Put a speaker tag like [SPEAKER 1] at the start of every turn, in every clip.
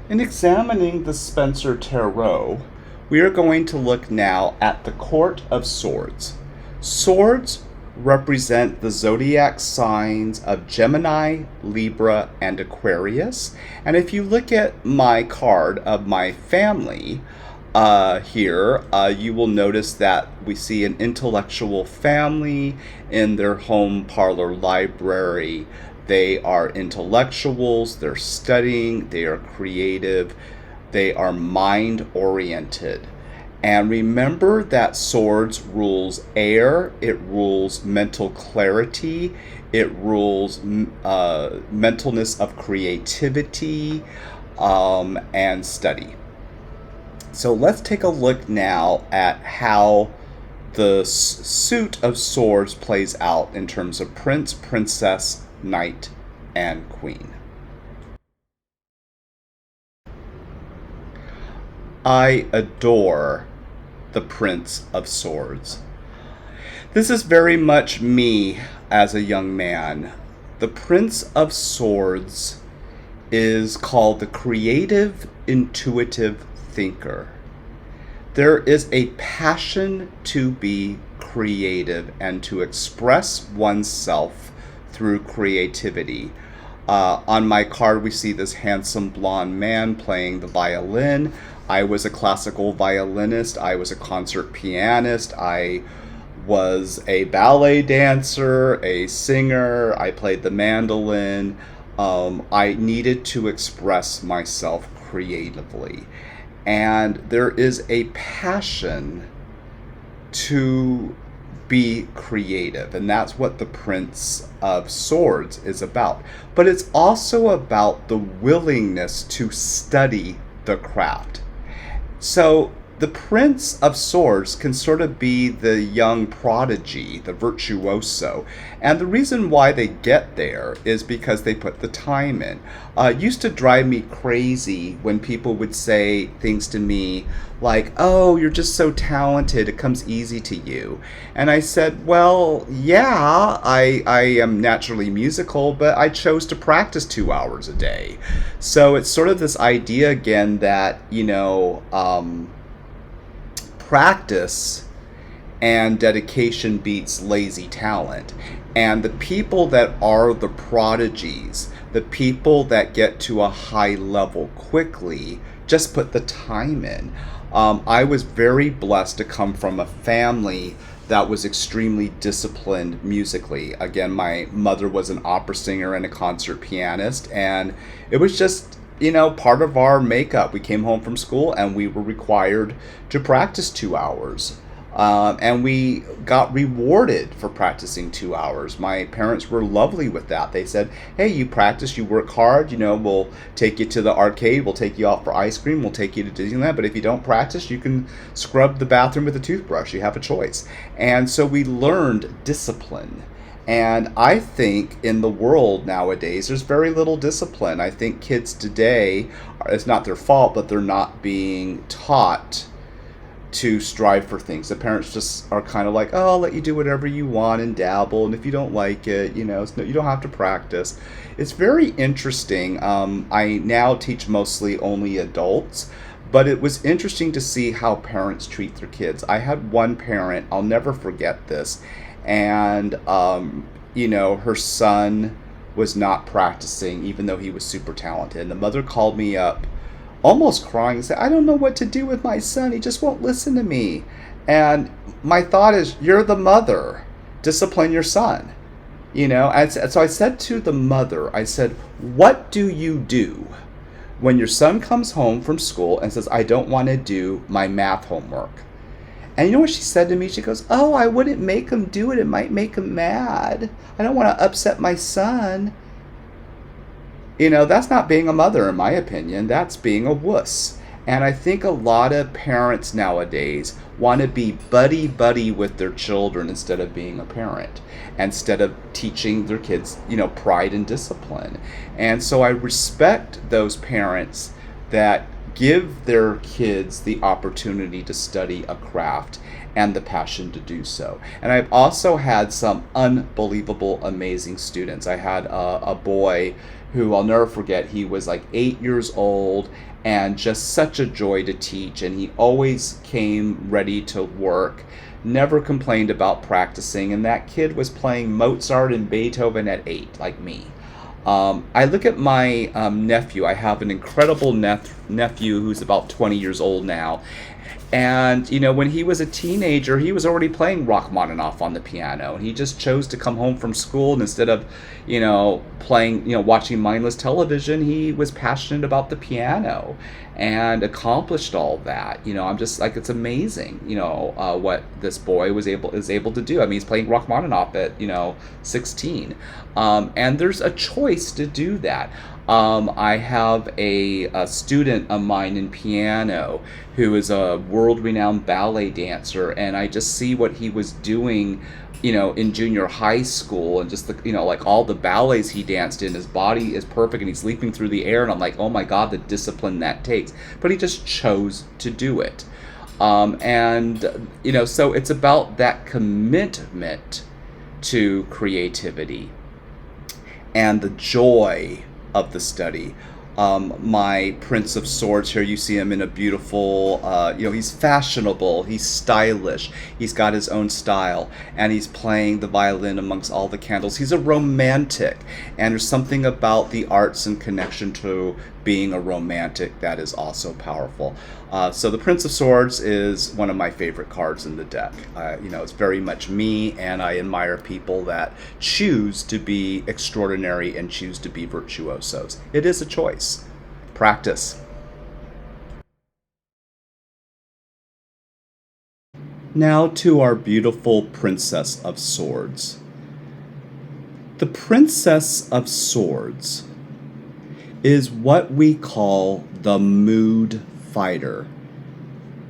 [SPEAKER 1] In examining the Spencer Tarot, we are going to look now at the Court of Swords. Swords represent the zodiac signs of Gemini, Libra, and Aquarius. And if you look at my card of my family here, you will notice that we see an intellectual family in their home parlor library. They are intellectuals, they're studying, they are creative, they are mind oriented. And remember that swords rules air, it rules mental clarity, it rules mentalness of creativity and study. So let's take a look now at how the suit of swords plays out in terms of prince, princess, knight, and queen. I adore the Prince of Swords. This is very much me as a young man. The Prince of Swords is called the creative, intuitive thinker. There is a passion to be creative and to express oneself through creativity. On my card, we see this handsome blonde man playing the violin. I was a classical violinist. I was a concert pianist. I was a ballet dancer, a singer. I played the mandolin. I needed to express myself creatively. And there is a passion to be creative, and that's what the Prince of Swords is about. But it's also about the willingness to study the craft. So the Prince of Swords can sort of be the young prodigy, the virtuoso. And the reason why they get there is because they put the time in. It used to drive me crazy when people would say things to me like, oh, you're just so talented, it comes easy to you. And I said, well, yeah, I am naturally musical, but I chose to practice 2 hours a day. So it's sort of this idea again that, practice and dedication beats lazy talent. And the people that are the prodigies, the people that get to a high level quickly, just put the time in. I was very blessed to come from a family that was extremely disciplined musically. Again, my mother was an opera singer and a concert pianist, and it was just part of our makeup. We came home from school and we were required to practice 2 hours. And we got rewarded for practicing 2 hours. My parents were lovely with that. They said, hey, you practice, you work hard, we'll take you to the arcade, we'll take you out for ice cream, we'll take you to Disneyland, but if you don't practice, you can scrub the bathroom with a toothbrush. You have a choice. And so we learned discipline. And I think in the world nowadays, there's very little discipline. I think kids today, it's not their fault, but they're not being taught to strive for things. The parents just are kind of like, oh, I'll let you do whatever you want and dabble. And if you don't like it, you don't have to practice. It's very interesting. I now teach mostly only adults. But it was interesting to see how parents treat their kids. I had one parent, I'll never forget this, and her son was not practicing even though he was super talented. And the mother called me up almost crying and said, I don't know what to do with my son, he just won't listen to me. And my thought is, you're the mother, discipline your son. And so I said to the mother, I said, what do you do when your son comes home from school and says, I don't want to do my math homework? And you know what she said to me? She goes, oh, I wouldn't make him do it. It might make him mad. I don't want to upset my son. That's not being a mother, in my opinion. That's being a wuss. And I think a lot of parents nowadays want to be buddy-buddy with their children instead of being a parent, instead of teaching their kids, pride and discipline. And so I respect those parents that give their kids the opportunity to study a craft and the passion to do so. And I've also had some unbelievable, amazing students. I had a boy who I'll never forget. He was like 8 years old and just such a joy to teach. And he always came ready to work, never complained about practicing. And that kid was playing Mozart and Beethoven at 8, like me. I look at my nephew. I have an incredible nephew who's about 20 years old now. And, when he was a teenager, he was already playing Rachmaninoff on the piano. And he just chose to come home from school, and instead of, playing, watching mindless television, he was passionate about the piano and accomplished all that. I'm just like, it's amazing, what this boy is able to do. I mean, he's playing Rachmaninoff at, 16. And there's a choice to do that. I have a student of mine in piano who is a world-renowned ballet dancer, and I just see what he was doing, in junior high school, and just like all the ballets he danced in, his body is perfect, and he's leaping through the air, and I'm like, oh my God, the discipline that takes. But he just chose to do it. So it's about that commitment to creativity and the joy of the study. My Prince of Swords here, you see him in a beautiful, he's fashionable, he's stylish, he's got his own style, and he's playing the violin amongst all the candles. He's a romantic, and there's something about the arts and connection to being a romantic that is also powerful. So the Prince of Swords is one of my favorite cards in the deck. It's very much me, and I admire people that choose to be extraordinary and choose to be virtuosos. It is a choice. Practice. Now to our beautiful Princess of Swords. The Princess of Swords is what we call the mood fighter.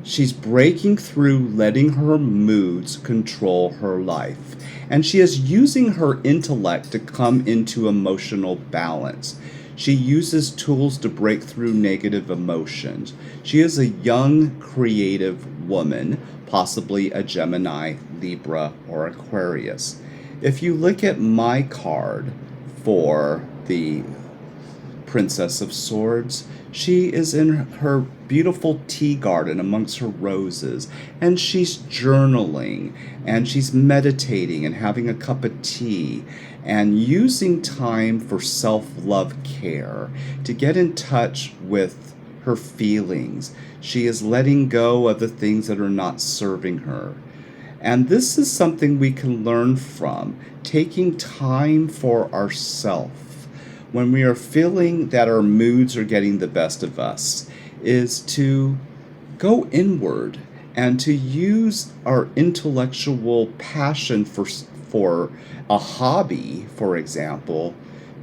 [SPEAKER 1] She's breaking through, letting her moods control her life. And she is using her intellect to come into emotional balance. She uses tools to break through negative emotions. She is a young, creative woman, possibly a Gemini, Libra, or Aquarius. If you look at my card for the Princess of Swords, she is in her beautiful tea garden amongst her roses, and she's journaling, and she's meditating and having a cup of tea and using time for self-love care to get in touch with her feelings. She is letting go of the things that are not serving her. And this is something we can learn from, taking time for ourselves when we are feeling that our moods are getting the best of us, is to go inward and to use our intellectual passion for a hobby, for example,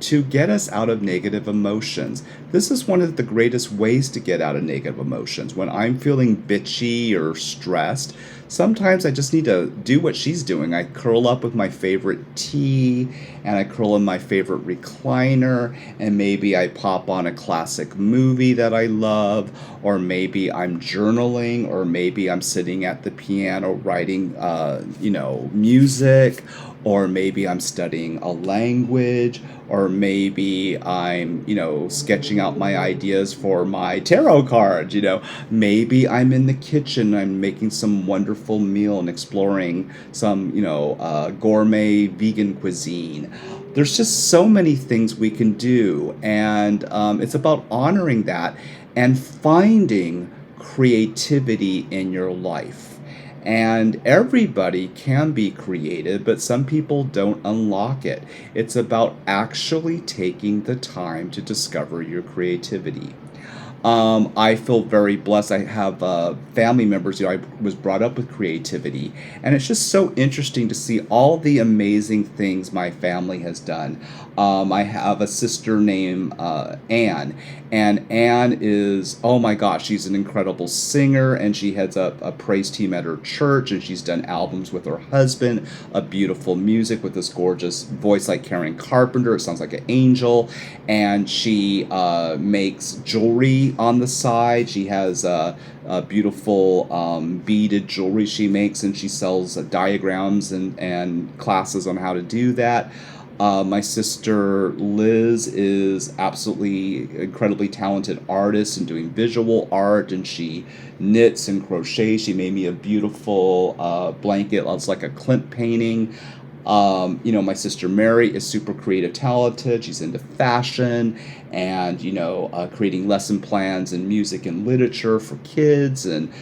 [SPEAKER 1] to get us out of negative emotions. This is one of the greatest ways to get out of negative emotions. When I'm feeling bitchy or stressed, sometimes I just need to do what she's doing. I curl up with my favorite tea, and I curl in my favorite recliner, and maybe I pop on a classic movie that I love, or maybe I'm journaling, or maybe I'm sitting at the piano writing, music, or maybe I'm studying a language, or maybe I'm, sketching out my ideas for my tarot cards, Maybe I'm in the kitchen, I'm making some wonderful meal and exploring some, gourmet vegan cuisine. There's just so many things we can do, and it's about honoring that and finding creativity in your life. And everybody can be creative, but some people don't unlock it. It's about actually taking the time to discover your creativity. I feel very blessed. I have family members. I was brought up with creativity, and it's just so interesting to see all the amazing things my family has done. I have a sister named Anne, and Anne is, oh my gosh, she's an incredible singer, and she heads up a praise team at her church, and she's done albums with her husband, a beautiful music with this gorgeous voice like Karen Carpenter. It sounds like an angel, and she makes jewelry on the side. She has a beautiful beaded jewelry she makes, and she sells diagrams and classes on how to do that. My sister Liz is absolutely incredibly talented artist and doing visual art, and she knits and crochets. She made me a beautiful blanket. It's like a Klimt painting. My sister Mary is super creative, talented. She's into fashion and, creating lesson plans in music and literature for kids, and,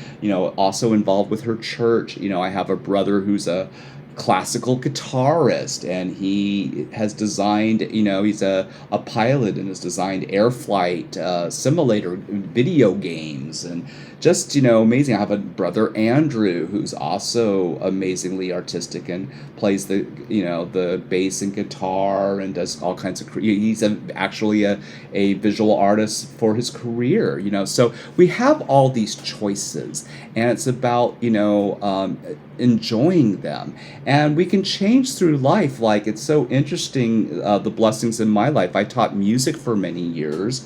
[SPEAKER 1] also involved with her church. I have a brother who's a classical guitarist, and he has designed, he's a pilot and has designed air flight simulator video games, and just, amazing. I have a brother Andrew who's also amazingly artistic and plays the bass and guitar and does all kinds of he's actually a visual artist for his career. So we have all these choices, and it's about enjoying them, and we can change through life. Like, it's so interesting, the blessings in my life. I taught music for many years,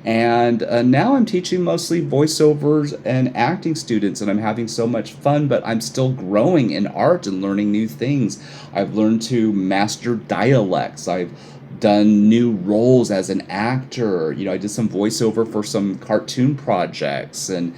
[SPEAKER 1] and now I'm teaching mostly voiceovers and acting students, and I'm having so much fun, but I'm still growing in art and learning new things. I've learned to master dialects. I've done new roles as an actor. I did some voiceover for some cartoon projects, and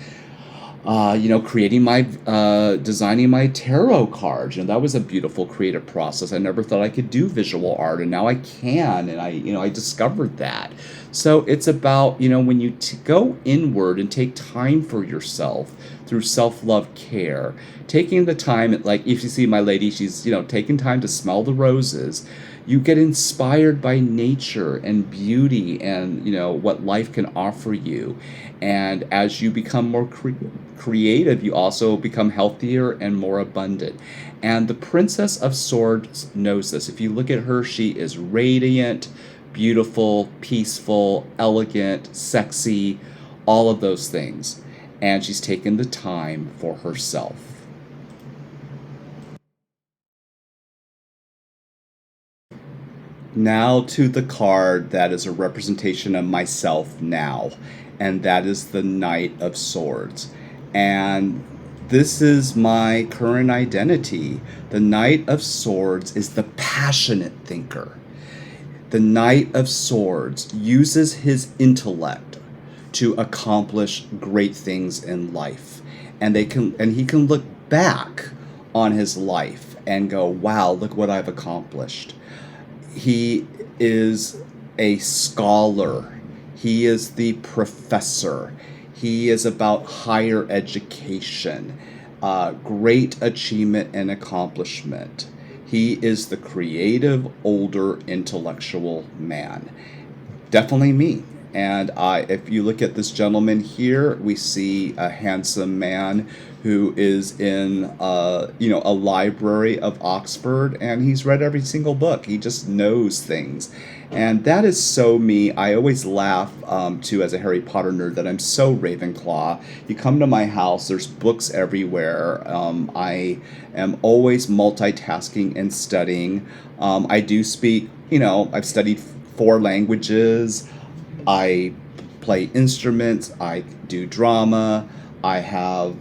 [SPEAKER 1] designing my tarot cards. That was a beautiful creative process. I never thought I could do visual art, and now I can, and I discovered that. So it's about, when you go inward and take time for yourself through self-love care, taking the time, like if you see my lady, she's, taking time to smell the roses. You get inspired by nature and beauty and, what life can offer you. And as you become more creative, you also become healthier and more abundant. And the Princess of Swords knows this. If you look at her, she is radiant, beautiful, peaceful, elegant, sexy, all of those things. And she's taken the time for herself. Now to the card that is a representation of myself now, and that is the Knight of Swords. And this is my current identity. The Knight of Swords is the passionate thinker. The Knight of Swords uses his intellect to accomplish great things in life. And he can look back on his life and go, wow, look what I've accomplished. He is a scholar. He is the professor. He is about higher education, great achievement and accomplishment. He is the creative, older, intellectual man. Definitely me. And if you look at this gentleman here, we see a handsome man who is in a library of Oxford, and he's read every single book. He just knows things. And that is so me. I always laugh, too, as a Harry Potter nerd, that I'm so Ravenclaw. You come to my house, there's books everywhere. I am always multitasking and studying. I do speak, I've studied 4 languages. I play instruments. I do drama. I have,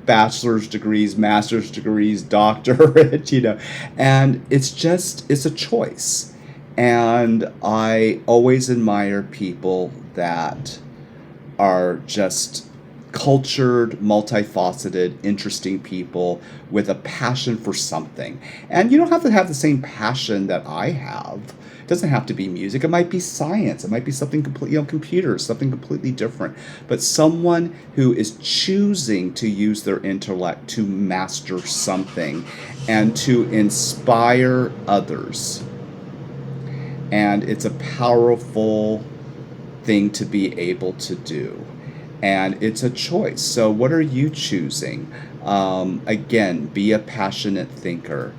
[SPEAKER 1] bachelor's degrees, master's degrees, doctorate, and it's a choice. And I always admire people that are just cultured, multifaceted, interesting people with a passion for something. And you don't have to have the same passion that I have. It doesn't have to be music. It might be science. It might be something completely, computers, something completely different. But someone who is choosing to use their intellect to master something and to inspire others. And it's a powerful thing to be able to do. And it's a choice. So what are you choosing? Again, be a passionate thinker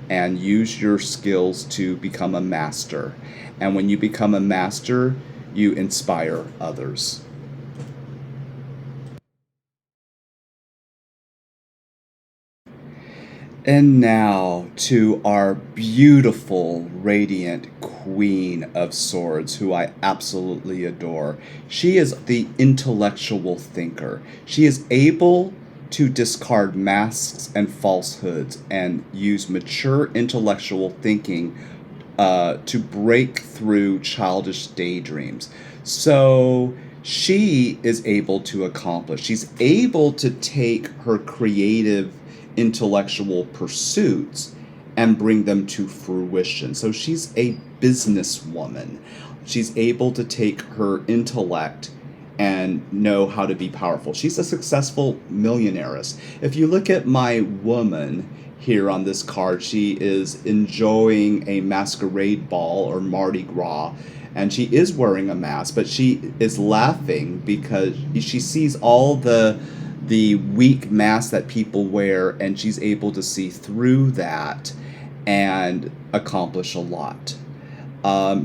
[SPEAKER 1] and use your skills to become a master. And when you become a master, you inspire others. And now to our beautiful, radiant Queen of Swords, who I absolutely adore. She is the intellectual thinker. She is able to discard masks and falsehoods and use mature intellectual thinking to break through childish daydreams. So she is able to accomplish. She's able to take her creative intellectual pursuits and bring them to fruition. So she's a businesswoman. She's able to take her intellect and know how to be powerful. She's a successful millionairess. If you look at my woman here on this card, she is enjoying a masquerade ball or Mardi Gras, and she is wearing a mask, but she is laughing because she sees all the weak masks that people wear, and she's able to see through that and accomplish a lot.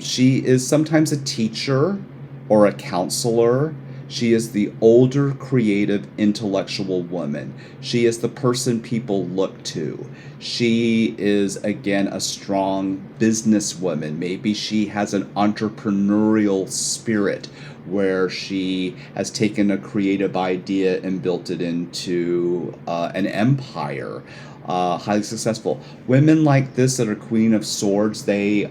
[SPEAKER 1] She is sometimes a teacher or a counselor. She is the older, creative, intellectual woman. She is the person people look to. She is, again, a strong businesswoman. Maybe she has an entrepreneurial spirit where she has taken a creative idea and built it into an empire. Highly successful. Women like this that are Queen of Swords, they're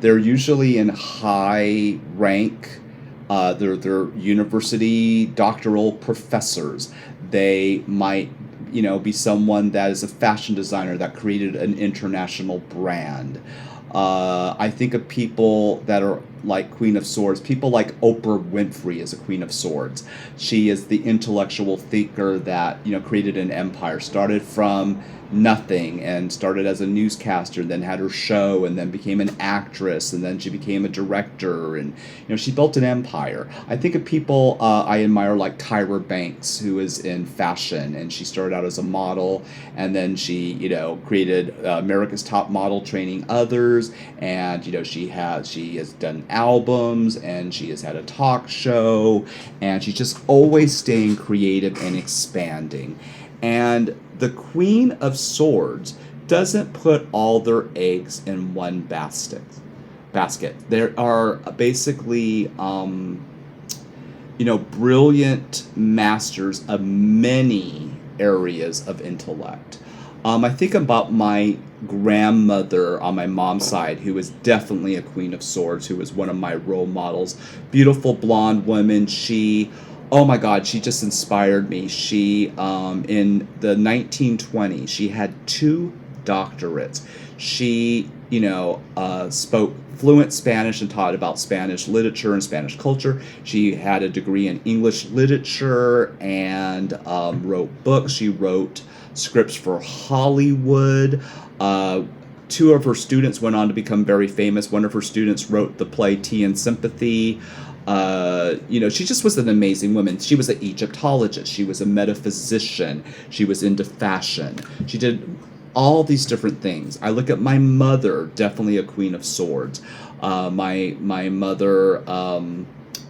[SPEAKER 1] usually in high rank. They're university doctoral professors. They might, be someone that is a fashion designer that created an international brand. I think of people that are like Queen of Swords. People like Oprah Winfrey is a Queen of Swords. She is the intellectual thinker that, created an empire. Started from nothing and started as a newscaster, then had her show, and then became an actress, and then she became a director, and she built an empire. I think of people I admire like Tyra Banks, who is in fashion, and she started out as a model, and then she created America's Top Model, training others, and she has done albums, and she has had a talk show, and she's just always staying creative and expanding. And the Queen of Swords doesn't put all their eggs in one basket. There are basically, brilliant masters of many areas of intellect. I think about my grandmother on my mom's side, who was definitely a Queen of Swords, who was one of my role models. Beautiful blonde woman. Oh my God, she just inspired me. She, in the 1920s, she had 2 doctorates. She, spoke fluent Spanish and taught about Spanish literature and Spanish culture. She had a degree in English literature and wrote books. She wrote scripts for Hollywood. 2 of her students went on to become very famous. One of her students wrote the play Tea and Sympathy. She just was an amazing woman. She was an Egyptologist. She was a metaphysician. She was into fashion. She did all these different things. I look at my mother, definitely a Queen of Swords. My mother,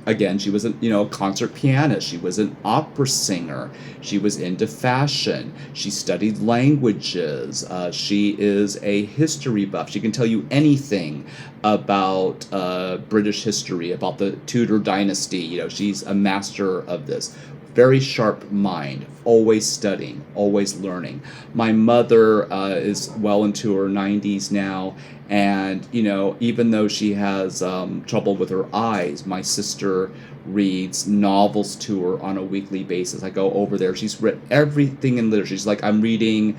[SPEAKER 1] again, she was a concert pianist. She was an opera singer. She was into fashion. She studied languages. She is a history buff. She can tell you anything about British history, about the Tudor dynasty. She's a master of this. Very sharp mind, always studying, always learning. My mother is well into her 90s now, and even though she has trouble with her eyes, my sister reads novels to her on a weekly basis. I go over there. She's read everything in literature. She's like, I'm reading,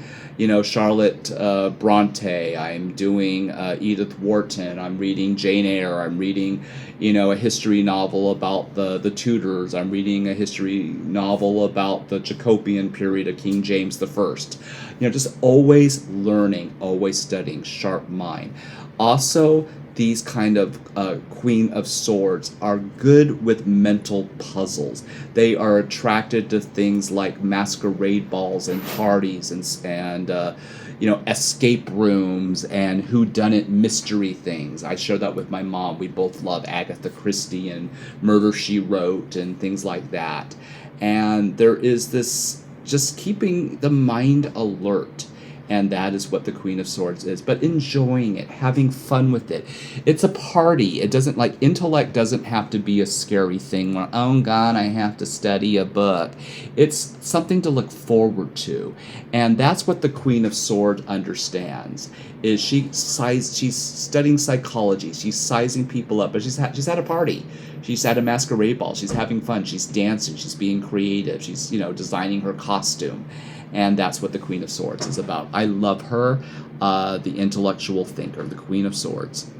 [SPEAKER 1] Charlotte Bronte. I'm doing Edith Wharton. I'm reading Jane Eyre. I'm reading, a history novel about the Tudors. I'm reading a history novel about the Jacobean period of King James I. Just always learning, always studying, sharp mind. Also, these kind of Queen of Swords are good with mental puzzles. They are attracted to things like masquerade balls and parties and escape rooms and whodunit mystery things. I share that with my mom. We both love Agatha Christie and Murder, She Wrote and things like that. And there is this just keeping the mind alert. And that is what the Queen of Swords is. But enjoying it, having fun with it. It's a party. It doesn't, like, intellect doesn't have to be a scary thing where, oh God, I have to study a book. It's something to look forward to. And that's what the Queen of Swords understands. Is she's studying psychology. She's sizing people up. But she's at a party. She's at a masquerade ball. She's having fun. She's dancing. She's being creative. She's, designing her costume. And that's what the Queen of Swords is about. I love her, the intellectual thinker, the Queen of Swords.